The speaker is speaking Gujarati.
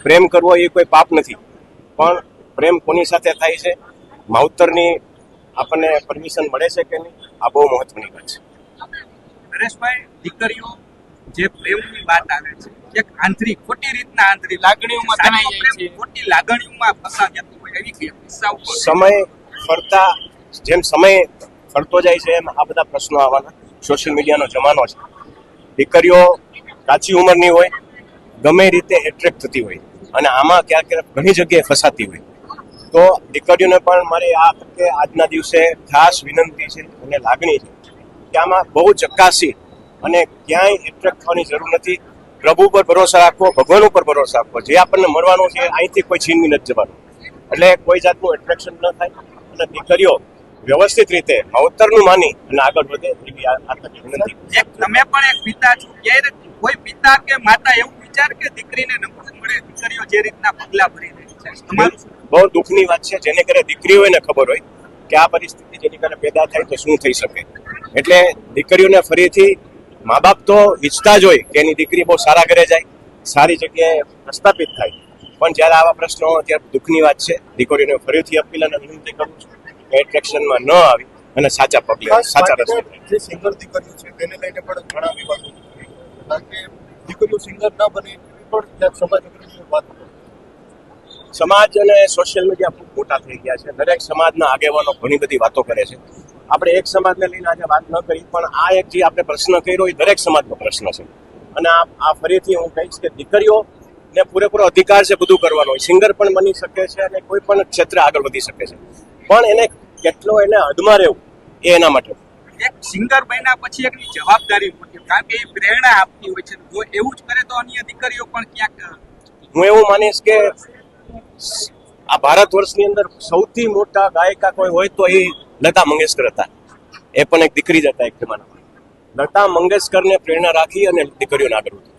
પ્રેમ કરવો એ કોઈ પાપ નથી, પણ પ્રેમ કોની સાથે થાય છે, માવતરની આપણને પરમિશન મળે છે કે નહીં, આ બહુ મહત્વની વાત છે. નરેશભાઈ, દીકરીઓ જે પ્રેમની વાત આવે છે, એક આંતરિક ખોટી રીતના આંતરિક લાગણીઓમાં તણાઈ જાય છે, ખોટી લાગણીઓમાં ફસાઈ જતી હોય એવી કિસ્સાઓ સમય ફરતા જેમ સમય ફરતો જાય છે એમ આ બધા પ્રશ્નો આવવાના. સોશિયલ મીડિયાનો જમાનો છે. દીકરીઓ કાચી ઉંમરની હોય, ગમે રીતે એટ્રેક્ટ થતી હોય અને આમાં ક્યાંક ક્યાંક ઘણી જગ્યાએ ફસાતી હોય, તો દીકરીઓને પણ મારી આ વખતે આજના દિવસે ખાસ વિનંતી છે અને લાગણી છે કે આમાં બહુ ચકાસી અને ક્યાંય એટ્રેક્ટ થવાની જરૂર નથી. પ્રભુ પર ભરોસો રાખવો, ભગવાન ઉપર ભરોસો રાખવો. જે આપણને મળવાનું છે અહીંથી કોઈ છીનવી નથી જવાનું, એટલે કોઈ જાતનું એટ્રેક્શન ન થાય અને દીકરીઓ વ્યવસ્થિત રીતે માવતરનું માની અને આગળ વધે એવી આ વિનંતી. એક તમે પણ એક પિતા છો, ક્યારે કોઈ પિતા કે માતા એવું વિચાર કે દીકરીને નમતું મળે, દીકરીઓ જે રીતના પગલા ભરી રહી છે, તમારું બહુ દુઃખની વાત છે. જેને ઘરે દીકરીઓને ખબર હોય કે આ પરિસ્થિતિ જેની ઘરે પેદા થાય તો શું થઈ શકે, એટલે દીકરીઓને ફરીથી મા બાપ તો ઈચ્છતા જ હોય કે એની દીકરી બહુ સારા ઘરે જાય, સારી જગ્યાએ પ્રસ્થાપિત થાય, પણ જ્યારે આવા પ્રશ્નો ત્યારે દુઃખની વાત છે. દીકરીઓને ફરીથી અપીલ અને વિનંતી કરું છું કે એટ્રેક્શનમાં ન આવી અને સાચા પગલે સાચા રસ્તે. જે સિંગર દીકરીઓ છે તેને લઈને પણ ઘણા વિવાદો છે, કારણ કે દીકરીઓ સિંગર ના બને એવી પણ ક્યાંક સમાજ અગ્રણીઓ વાત કરે. સમાજ અને સોશિયલ મીડિયા ખૂબ મોટા થઈ ગયા છે. દરેક સમાજના આગેવાનો ઘણી બધી વાતો કરે છે. આપણે એક સમાજને લઈને આજે વાત ન કરી, પણ આ એક જે આપણે પ્રશ્ન કર્યો એ દરેક સમાજનો પ્રશ્ન છે. અને આ ફરીથી હું કહીશ કે દીકરીઓને પૂરેપૂરો અધિકાર છે બધું કરવાનો. સિંગર પણ બની શકે છે અને કોઈ પણ ક્ષેત્રે આગળ વધી શકે છે, પણ એને કેટલો એને હદમાં રહેવું એ એના માટે. એક સિંગર બન્યા પછી એકની જવાબદારી મોટી, કારણ કે એ પ્રેરણા આપતી હોય છે. જો એવું જ કરે તો અન્ય દીકરીઓ પણ ક્યાંક. હું એવું માનીશ કે આ ભારત વર્ષની અંદર સૌથી મોટા ગાયિકા કોઈ હોય તો એ લતા મંગેશકર હતા. એ પણ એક દીકરી જ હતા એક જમાનામાં. લતા મંગેશકરને પ્રેરણા રાખી અને દીકરીઓને આગળ વધી.